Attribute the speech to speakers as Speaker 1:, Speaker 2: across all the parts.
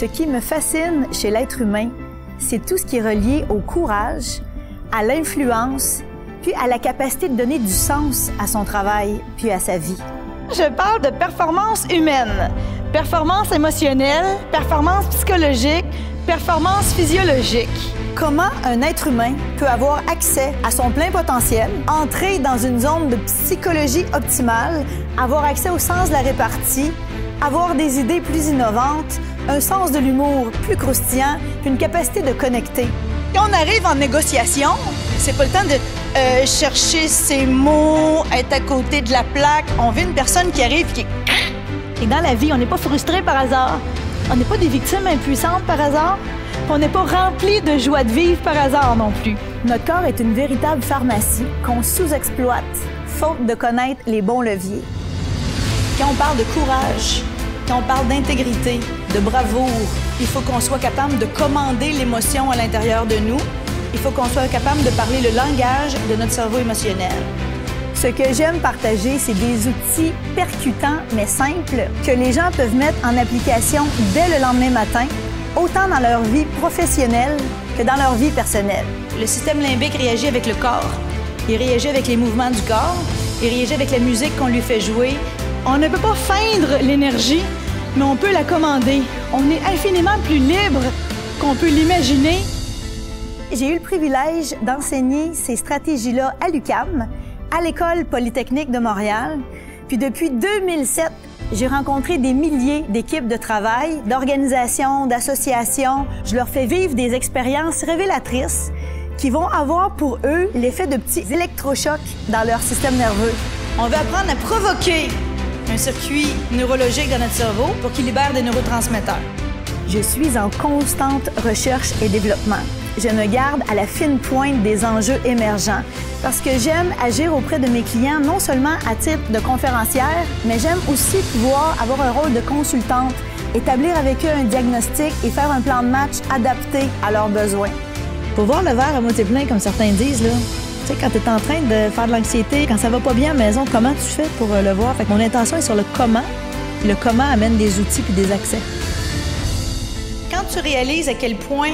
Speaker 1: Ce qui me fascine chez l'être humain, c'est tout ce qui est relié au courage, à l'influence, puis à la capacité de donner du sens à son travail, puis à sa vie.
Speaker 2: Je parle de performance humaine, performance émotionnelle, performance psychologique, performance physiologique.
Speaker 1: Comment un être humain peut avoir accès à son plein potentiel, entrer dans une zone de psychologie optimale, avoir accès au sens de la répartie, avoir des idées plus innovantes, un sens de l'humour plus croustillant, puis une capacité de connecter.
Speaker 2: Quand on arrive en négociation, c'est pas le temps de chercher ses mots, être à côté de la plaque. On veut une personne qui arrive et qui... Et dans la vie, on n'est pas frustré par hasard. On n'est pas des victimes impuissantes par hasard. On n'est pas rempli de joie de vivre par hasard non plus.
Speaker 1: Notre corps est une véritable pharmacie qu'on sous-exploite, faute de connaître les bons leviers.
Speaker 2: Quand on parle de courage, quand on parle d'intégrité, de bravoure, il faut qu'on soit capable de commander l'émotion à l'intérieur de nous. Il faut qu'on soit capable de parler le langage de notre cerveau émotionnel.
Speaker 1: Ce que j'aime partager, c'est des outils percutants mais simples que les gens peuvent mettre en application dès le lendemain matin, autant dans leur vie professionnelle que dans leur vie personnelle.
Speaker 2: Le système limbique réagit avec le corps. Il réagit avec les mouvements du corps. Il réagit avec la musique qu'on lui fait jouer. On ne peut pas feindre l'énergie, mais on peut la commander. On est infiniment plus libre qu'on peut l'imaginer.
Speaker 1: J'ai eu le privilège d'enseigner ces stratégies-là à l'UQAM, à l'École polytechnique de Montréal. Puis depuis 2007, j'ai rencontré des milliers d'équipes de travail, d'organisations, d'associations. Je leur fais vivre des expériences révélatrices qui vont avoir pour eux l'effet de petits électrochocs dans leur système nerveux.
Speaker 2: On veut apprendre à provoquer un circuit neurologique dans notre cerveau pour qu'il libère des neurotransmetteurs.
Speaker 1: Je suis en constante recherche et développement. Je me garde à la fine pointe des enjeux émergents parce que j'aime agir auprès de mes clients non seulement à titre de conférencière, mais j'aime aussi pouvoir avoir un rôle de consultante, établir avec eux un diagnostic et faire un plan de match adapté à leurs besoins.
Speaker 2: Pour voir le verre à moitié plein, comme certains disent, là, tu sais, quand tu es en train de faire de l'anxiété, quand ça va pas bien à la maison, comment tu fais pour le voir? Fait que mon intention est sur le comment. Le comment amène des outils puis des accès. Quand tu réalises à quel point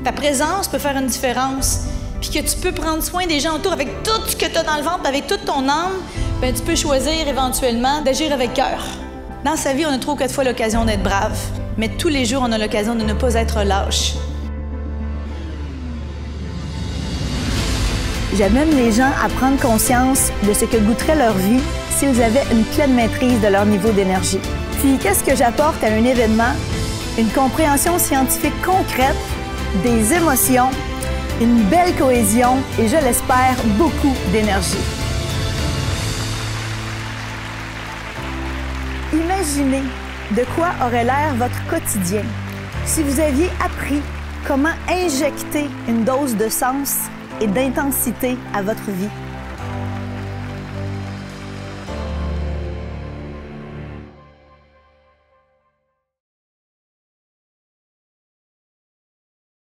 Speaker 2: ta présence peut faire une différence, puis que tu peux prendre soin des gens autour avec tout ce que tu as dans le ventre, avec toute ton âme, bien, tu peux choisir éventuellement d'agir avec cœur. Dans sa vie, on a 3 ou 4 fois l'occasion d'être brave, mais tous les jours, on a l'occasion de ne pas être lâche.
Speaker 1: J'amène les gens à prendre conscience de ce que goûterait leur vie s'ils avaient une pleine maîtrise de leur niveau d'énergie. Puis, qu'est-ce que j'apporte à un événement? Une compréhension scientifique concrète des émotions, une belle cohésion et, je l'espère, beaucoup d'énergie. Imaginez de quoi aurait l'air votre quotidien si vous aviez appris comment injecter une dose de sens et d'intensité à votre vie.